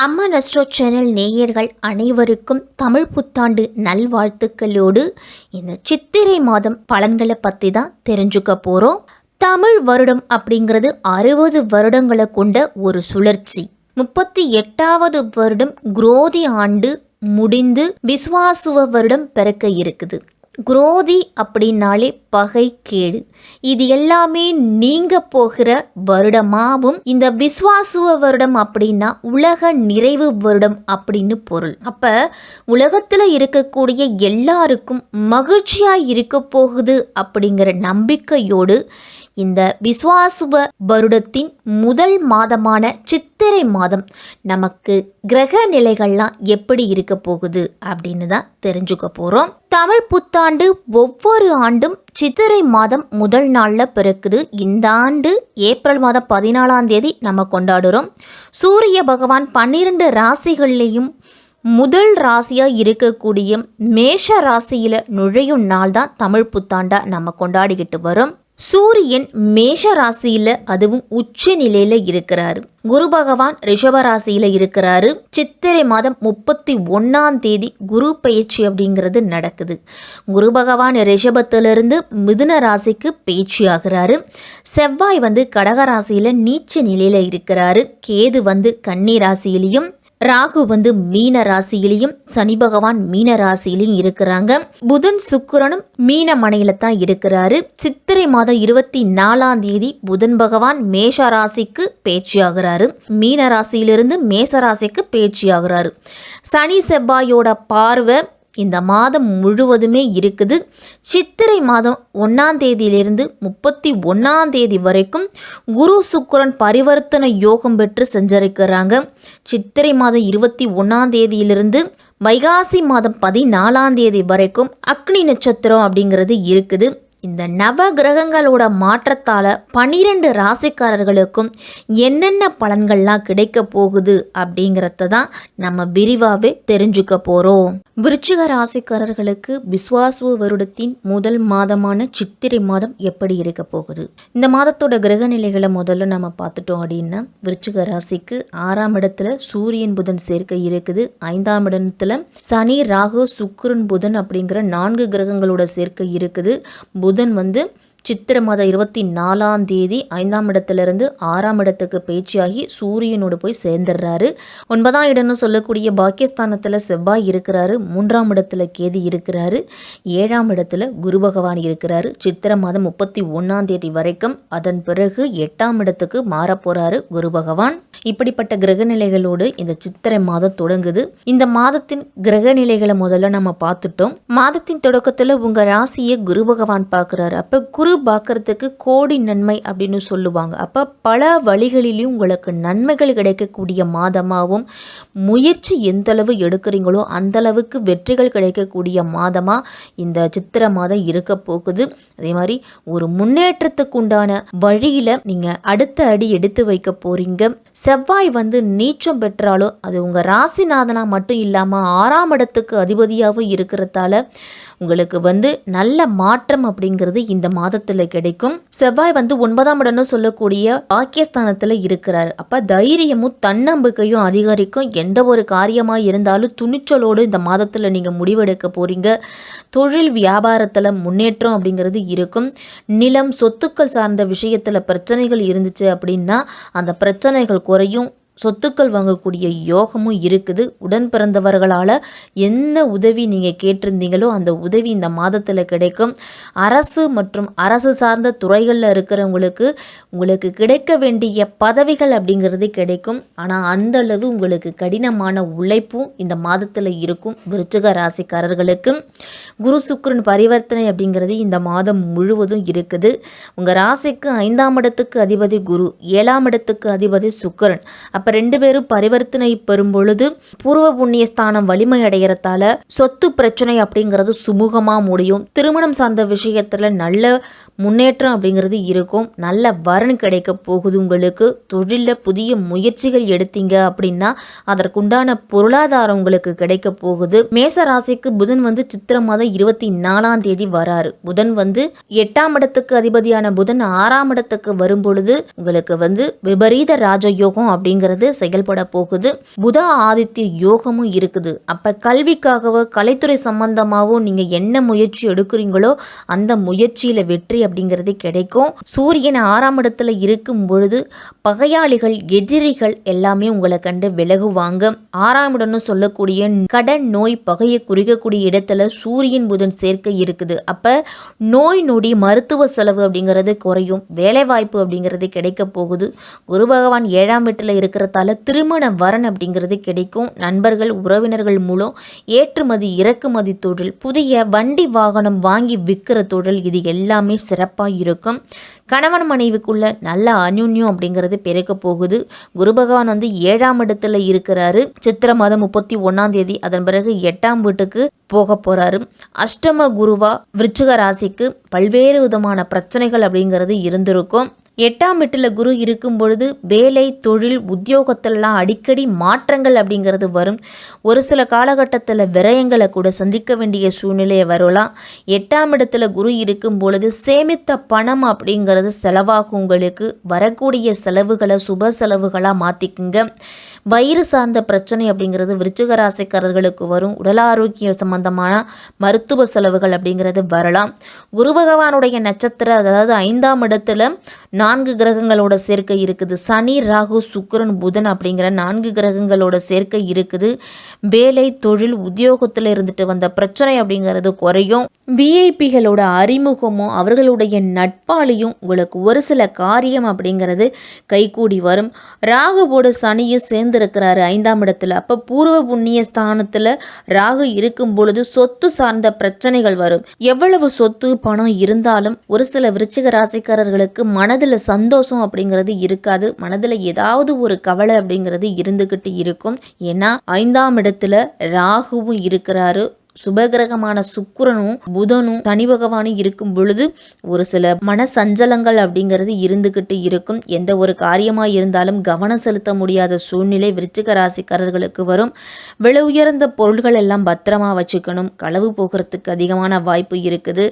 அம்மா நஸ்ட்ரோ சேனல் நேயர்கள் அனைவருக்கும் தமிழ் புத்தாண்டு நல்வாழ்த்துக்களோடு இந்த சித்திரை மாதம் பலன்களை பற்றி தான் தெரிஞ்சுக்க போகிறோம். தமிழ் வருடம் அப்படிங்கிறது 60 வருடங்களை கொண்ட ஒரு சுழற்சி. 38வது வருடம் குரோதி ஆண்டு முடிந்து விஸ்வாசுவ வருடம் பிறக்க இருக்குது. குரோதி அப்படின்னாலே பகை கேடு, இது எல்லாமே நீங்க போகிற வருடமாகவும் இந்த விஸ்வாசுவ வருடம் அப்படின்னா உலக நிறைவு வருடம் அப்படின்னு பொருள். அப்ப உலகத்துல இருக்கக்கூடிய எல்லாருக்கும் மகிழ்ச்சியா இருக்க போகுது அப்படிங்கிற நம்பிக்கையோடு இந்த விஸ்வாசுவ வருடத்தின் முதல் மாதமான சித்திரை மாதம் நமக்கு கிரக நிலைகள்லாம் எப்படி இருக்க போகுது அப்படின்னு தான் தெரிஞ்சுக்க போகிறோம். தமிழ் புத்தாண்டு ஒவ்வொரு ஆண்டும் சித்திரை மாதம் முதல் நாளில் பிறக்குது. இந்த ஆண்டு ஏப்ரல் மாதம் 14ஆம் தேதி நம்ம கொண்டாடுறோம். சூரிய பகவான் 12 ராசிகள்லேயும் முதல் ராசியாக இருக்கக்கூடிய மேஷ ராசியில் நுழையும் நாள் தான் தமிழ் புத்தாண்டா நம்ம கொண்டாடிக்கிட்டு வரோம். சூரியன் மேஷ ராசியில் அதுவும் உச்ச நிலையில் இருக்கிறாரு. குரு பகவான் ரிஷப ராசியில் இருக்கிறாரு. சித்திரை மாதம் 31ஆம் தேதி குரு பயிற்சி அப்படிங்கிறது நடக்குது. குரு பகவான் ரிஷபத்திலிருந்து மிதுன ராசிக்கு பயிற்சி ஆகிறாரு. செவ்வாய் கடக ராசியில் நீச்ச நிலையில் இருக்கிறாரு. கேது கன்னி ராசியிலையும், ராகு மீன ராசியிலையும், சனி பகவான் மீன ராசியிலையும் இருக்கிறாங்க. புதன் சுக்கிரனும் மீன மனையில தான் இருக்கிறாரு. சித்திரை மாதம் 24ஆம் தேதி புதன் பகவான் மேஷ ராசிக்கு பேச்சு ஆகிறாரு. மீன ராசியிலிருந்து மேச ராசிக்கு பேச்சு ஆகிறாரு. சனி செவ்வாயோட பார்வை இந்த மாதம் முழுவதுமே இருக்குது. சித்திரை மாதம் 1ஆம் தேதியிலிருந்து 31ஆம் தேதி வரைக்கும் குரு சுக்கிரன் பரிவர்த்தனை யோகம் பெற்று சஞ்சரிக்கிறாங்க. சித்திரை மாதம் 21ஆம் தேதியிலிருந்து வைகாசி மாதம் 14ஆம் தேதி வரைக்கும் அக்னி நட்சத்திரம் அப்படிங்கிறது இருக்குது. இந்த நவ கிரகங்களோட மாற்றத்தால் 12 ராசிக்காரர்களுக்கும் என்னென்ன பலன்கள்லாம் கிடைக்க போகுது அப்படிங்கிறத தான் நம்ம விரிவாகவே தெரிஞ்சுக்க போகிறோம். விருச்சிக ராசிக்காரர்களுக்கு விஸ்வாசுவ வருடத்தின் முதல் மாதமான சித்திரை மாதம் எப்படி இருக்க போகுது? இந்த மாதத்தோட கிரக நிலைகளை முதல்ல நம்ம பார்த்துட்டோம் அப்படின்னா, விருச்சிக ராசிக்கு 6ஆம் இடத்துல சூரியன் புதன் சேர்க்கை இருக்குது. 5ஆம் இடத்துல சனி ராகு சுக்கிரன் புதன் அப்படிங்கிற 4 கிரகங்களோட சேர்க்கை இருக்குது. புதன் சித்திரை மாதம் 24ஆம் தேதி 5ஆம் இடத்திலிருந்து 6ஆம் இடத்துக்கு பேச்சியாகி சூரியனோடு போய் சேர்ந்துடுறாரு. 9ஆம் இடம்னு சொல்லக்கூடிய பாக்கியஸ்தானத்தில் செவ்வாய் இருக்கிறாரு. 3ஆம் இடத்துல கேது இருக்கிறாரு. 7ஆம் இடத்துல குரு பகவான் இருக்கிறாரு. சித்திரை மாதம் 31ஆம் தேதி வரைக்கும். அதன் பிறகு 8ஆம் இடத்துக்கு மாறப்போறாரு குரு பகவான். இப்படிப்பட்ட கிரக நிலைகளோடு இந்த சித்திரை மாதம் தொடங்குது. இந்த மாதத்தின் கிரக நிலைகளை முதல்ல நம்ம பார்த்துட்டோம். மாதத்தின் தொடக்கத்தில் உங்க ராசியை குரு பகவான் பார்க்குறாரு. அப்போ குரு பார்க்கறதுக்கு கோடி நன்மை அப்படின்னு சொல்லுவாங்க. அப்போ பல வழிகளிலையும் உங்களுக்கு நன்மைகள் கிடைக்கக்கூடிய மாதமாகவும், முயற்சி எந்த அளவு எடுக்கிறீங்களோ அந்த அளவுக்கு வெற்றிகள் கிடைக்கக்கூடிய மாதமாக இந்த சித்திரை மாதம் இருக்க போகுது. அதே மாதிரி ஒரு முன்னேற்றத்துக்கு உண்டான வழியில் நீங்கள் அடுத்த அடி எடுத்து வைக்க போறீங்க. செவ்வாய் நீச்சம் பெற்றாலும் அது உங்கள் ராசிநாதனா மட்டும் இல்லாமல் 6ஆம் இடத்துக்கு அதிபதியாகவும் இருக்கிறதால உங்களுக்கு நல்ல மாற்றம் அப்படிங்கிறது இந்த மாதத்தில் கிடைக்கும். செவ்வாய் 9ஆம் இடம்னு சொல்லக்கூடிய பாக்கியஸ்தானத்தில் இருக்கிறாரு. அப்போ தைரியமும் தன்னம்பிக்கையும் அதிகரிக்கும். எந்த ஒரு காரியமாக இருந்தாலும் துணிச்சலோடு இந்த மாதத்தில் நீங்கள் முடிவெடுக்க போறீங்க. தொழில் வியாபாரத்தில் முன்னேற்றம் அப்படிங்கிறது இருக்கும். நிலம் சொத்துக்கள் சார்ந்த விஷயத்தில் பிரச்சனைகள் இருந்துச்சு அப்படின்னா அந்த பிரச்சனைகள் குறையும். சொத்துக்கள் வாங்கக்கூடிய யோகமும் இருக்குது. உடன் பிறந்தவர்களால் எந்த உதவி நீங்கள் கேட்டிருந்தீங்களோ அந்த உதவி இந்த மாதத்தில் கிடைக்கும். அரசு மற்றும் அரசு சார்ந்த துறைகளில் இருக்கிறவங்களுக்கு உங்களுக்கு கிடைக்க வேண்டிய பதவிகள் அப்படிங்கிறது கிடைக்கும். ஆனால் அந்த அளவு உங்களுக்கு கடினமான உழைப்பும் இந்த மாதத்தில் இருக்கும். விருச்சிக ராசிக்காரர்களுக்கு குரு சுக்கிரன் பரிவர்த்தனை அப்படிங்கிறது இந்த மாதம் முழுவதும் இருக்குது. உங்கள் ராசிக்கு 5ஆம் இடத்துக்கு அதிபதி குரு, 7ஆம் இடத்துக்கு அதிபதி சுக்கிரன். அப்போ 2 பேரும் பரிவர்த்தனை பெறும் பொழுது பூர்வ புண்ணியஸ்தானம் வலிமை அடைகிறதால சொத்து பிரச்சனை அப்படிங்கிறது சுமூகமாக முடியும். திருமணம் சார்ந்த விஷயத்தில் நல்ல முன்னேற்றம் அப்படிங்கிறது இருக்கும். நல்ல வரன் கிடைக்க போகுது. உங்களுக்கு தொழிலில் புதிய முயற்சிகள் எடுத்தீங்க அப்படின்னா அதற்குண்டான பொருளாதாரம் உங்களுக்கு கிடைக்க போகுது. மேச ராசிக்கு புதன் சித்திரை மாதம் 24ஆம் தேதி வராரு. புதன் 8ஆம் இடத்துக்கு அதிபதியான புதன் 6ஆம் இடத்துக்கு வரும் பொழுது உங்களுக்கு விபரீத ராஜயோகம் அப்படிங்கிறது அப்படிங்கிறது செயல்பட போகுது. புத ஆதித்ய யோகமும் இருக்குது. அப்போ கல்விக்காகவோ கலைத்துறை சம்பந்தமாகவோ நீங்கள் என்ன முயற்சி எடுக்கிறீங்களோ அந்த முயற்சியில் வெற்றி அப்படிங்கிறது கிடைக்கும். சூரியன் 6ஆம் இடத்துல இருக்கும் பொழுது பகையாளிகள் எதிரிகள் எல்லாமே உங்களை கண்டு விலகுவாங்க. 6ஆம் இடம்னு சொல்லக்கூடிய கடன் நோய் பகையை குறிக்கக்கூடிய இடத்துல சூரியன் புதன் சேர்க்கை இருக்குது. அப்போ நோய் நொடி மருத்துவ செலவு அப்படிங்கிறது குறையும். வேலைவாய்ப்பு அப்படிங்கிறது கிடைக்க போகுது. குரு பகவான் 7ஆம் வீட்டில் இருக்கிறதால திருமண வரன் அப்படிங்கிறது கிடைக்கும். நண்பர்கள் உறவினர்கள் மூலம் ஏற்றுமதி இறக்குமதி தொழில், புதிய வண்டி வாகனம் வாங்கி விற்கிற தொழில், இது எல்லாமே சிறப்பாக இருக்கும். கணவன் மனைவிக்குள்ள நல்ல அந்யுன்யம் அப்படிங்கிறது பிறக்க போகுது. குரு பகவான் 7ஆம் இடத்துல இருக்கிறாரு. சித்திரை மாதம் 31ஆம் தேதி. அதன் பிறகு 8ஆம் வீட்டுக்கு போக போறாரு. அஷ்டம குருவா விருச்சிக ராசிக்கு பல்வேறு விதமான பிரச்சனைகள் அப்படிங்கிறது இருந்திருக்கும். 8ஆம் வீட்டில் குரு இருக்கும் பொழுது வேலை தொழில் உத்தியோகத்திலலாம் அடிக்கடி மாற்றங்கள் அப்படிங்கிறது வரும். ஒரு சில காலகட்டத்தில் விரயங்களை கூட சந்திக்க வேண்டிய சூழ்நிலையை வரலாம். 8ஆம் இடத்துல குரு இருக்கும் பொழுது சேமித்த பணம் அப்படிங்கிறது செலவாகும். உங்களுக்கு வரக்கூடிய செலவுகளை சுப செலவுகளாக மாற்றிக்குங்க. வயிறு சார்ந்த பிரச்சனை அப்படிங்கிறது விருச்சிக ராசிக்காரர்களுக்கு வரும். உடல் ஆரோக்கிய சம்பந்தமான மருத்துவ செலவுகள் அப்படிங்கிறது வரலாம். குரு பகவானுடைய நட்சத்திரம், அதாவது 5ஆம் இடத்துல 4 கிரகங்களோட சேர்க்கை இருக்குது. சனி ராகு சுக்கிரன் புதன் அப்படிங்கிற 4 கிரகங்களோட சேர்க்கை இருக்குது. வேலை தொழில் உத்தியோகத்தில் இருந்துட்டு வந்த பிரச்சனை அப்படிங்கிறது குறையும். விஐபிகளோட அறிமுகமும் அவர்களுடைய நட்பாலையும் உங்களுக்கு ஒரு சில காரியம் அப்படிங்கிறது கைகூடி வரும். ராகுவோட சனியும் சேர்ந்திருக்கிறாரு 5ஆம் இடத்துல. அப்போ பூர்வ புண்ணிய ஸ்தானத்தில் ராகு இருக்கும் பொழுது சொத்து சார்ந்த பிரச்சனைகள் வரும். எவ்வளவு சொத்து பணம் இருந்தாலும் ஒரு சில விருச்சிக ராசிக்காரர்களுக்கு மனதில் சந்தோஷம் அப்படிங்கிறது இருக்காது. மனதில் ஏதாவது ஒரு கவலை அப்படிங்கிறது இருந்துகிட்டு இருக்கும். ஏன்னா 5ஆம் இடத்துல ராகுவும் இருக்கிறாரு. சுபகிரகமான சுக்கிரனும் புதனும் சனி பகவானும் இருக்கும் பொழுது ஒரு சில மன சஞ்சலங்கள் அப்படிங்கிறது இருந்துகிட்டு இருக்கும். எந்த ஒரு காரியமாக இருந்தாலும் கவனம் செலுத்த முடியாத சூழ்நிலை விருச்சிக ராசிக்காரர்களுக்கு வரும். விலை உயர்ந்த பொருள்கள் எல்லாம் பத்திரமா வச்சுக்கணும். களவு போகிறதுக்கு அதிகமான வாய்ப்பு இருக்குது.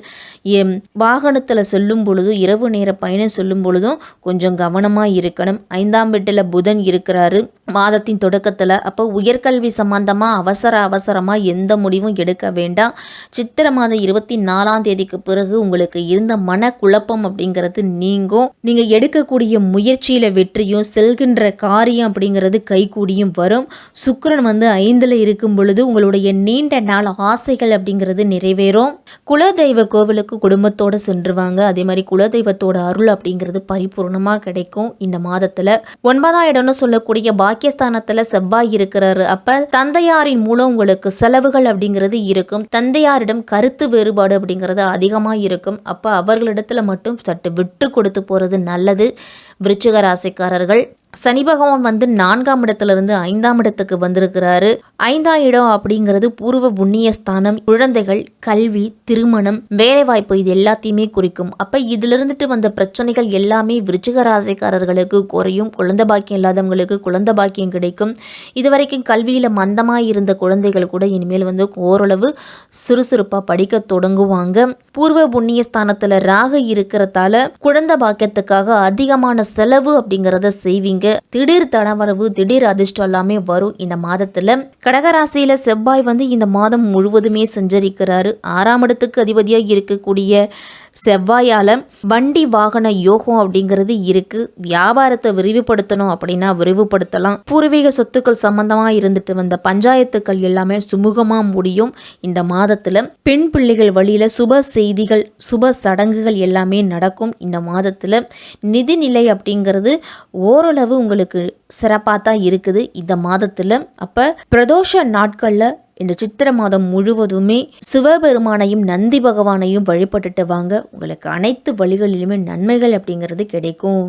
வாகனத்தில் செல்லும் பொழுதும் இரவு நேர பயணம் செல்லும் பொழுதும் கொஞ்சம் கவனமாக இருக்கணும். 5ஆம் வீட்டில் புதன் இருக்கிறாரு மாதத்தின் தொடக்கத்தில். அப்போ உயர்கல்வி சம்பந்தமாக அவசரமாக எந்த முடிவும் எடுக்க வேண்டாம். சித்திரை மாதம் 24ஆம் தேதிக்கு பிறகு உங்களுக்கு இருந்த மனக்குழப்பம் அப்படிங்கிறது நீங்கும். நீங்கள் எடுக்கக்கூடிய முயற்சியில் வெற்றியும் செல்கின்ற காரியம் அப்படிங்கிறது கைகூடியும் வரும். சுக்கிரன் 5ல் இருக்கும் பொழுது உங்களுடைய நீண்ட நாள் ஆசைகள் அப்படிங்கிறது நிறைவேறும். குலதெய்வ கோவிலுக்கு குடும்பத்தோடு சென்றுவாங்க. அதே மாதிரி குலதெய்வத்தோட அருள் அப்படிங்கிறது பரிபூர்ணமாக கிடைக்கும். இந்த மாதத்தில் 9ஆம் இடம்னு சொல்லக்கூடிய பாக்கியஸ்தானத்தில் செவ்வாய் இருக்கிறாரு. அப்போ தந்தையாரின் மூலம் உங்களுக்கு செலவுகள் அப்படிங்கிறது இருக்கும். தந்தையாரிடம் கருத்து வேறுபாடு அப்படிங்கிறது அதிகமாக இருக்கும். அப்போ அவர்களிடத்துல மட்டும் சற்று விட்டு கொடுத்து போகிறது நல்லது. விருச்சிக ராசிக்காரர்கள் சனி பகவான் 4ஆம் இடத்திலிருந்து 5ஆம் இடத்துக்கு வந்திருக்கிறாரு. 5ஆம் இடம் அப்படிங்கிறது பூர்வ புண்ணிய ஸ்தானம். குழந்தைகள், கல்வி, திருமணம், வேலைவாய்ப்பு இது எல்லாத்தையுமே குறிக்கும். அப்போ இதிலிருந்துட்டு வந்த பிரச்சனைகள் எல்லாமே விருச்சிக ராசிக்காரர்களுக்கு குறையும். குழந்தை பாக்கியம் இல்லாதவங்களுக்கு குழந்தை பாக்கியம் கிடைக்கும். இதுவரைக்கும் கல்வியில் மந்தமாக இருந்த குழந்தைகள் கூட இனிமேல் ஓரளவு சுறுசுறுப்பாக படிக்க தொடங்குவாங்க. பூர்வ புண்ணிய ஸ்தானத்தில் ராகு இருக்கிறதால குழந்தை பாக்கியத்துக்காக அதிகமான செலவு அப்படிங்கிறத செய்வீங்க. திடீர் தனவரவு, திடீர் அதிர்ஷ்டம் எல்லாமே வரும் இந்த மாதத்துல. கடகராசியில செவ்வாய் இந்த மாதம் முழுவதுமே சஞ்சரிக்கிறாரு. 6ஆம் இடத்துக்கு அதிபதியாக இருக்கக்கூடிய செவ்வாயால வண்டி வாகன யோகம் அப்படிங்கிறது இருக்கு. வியாபாரத்தை விரிவுபடுத்தணும் அப்படின்னா விரிவுபடுத்தலாம். பூர்வீக சொத்துக்கள் சம்பந்தமா இருந்துட்டு வந்த பஞ்சாயத்துக்கள் எல்லாமே சுமூகமா முடியும். இந்த மாதத்துல பெண் பிள்ளைகள் வழியில சுப செய்திகள், சுப சடங்குகள் எல்லாமே நடக்கும். இந்த மாதத்துல நிதிநிலை அப்படிங்கிறது ஓரளவு உங்களுக்கு சிறப்பாக தான் இருக்குது இந்த மாதத்துல. அப்ப பிரதோஷ நாட்கள்ல இந்த சித்திரை மாதம் முழுவதுமே சிவபெருமானையும் நந்தி பகவானையும் வழிபட்டுட்டு வாங்க. உங்களுக்கு அனைத்து வழிகளிலுமே நன்மைகள் அப்படிங்கிறது கிடைக்கும்.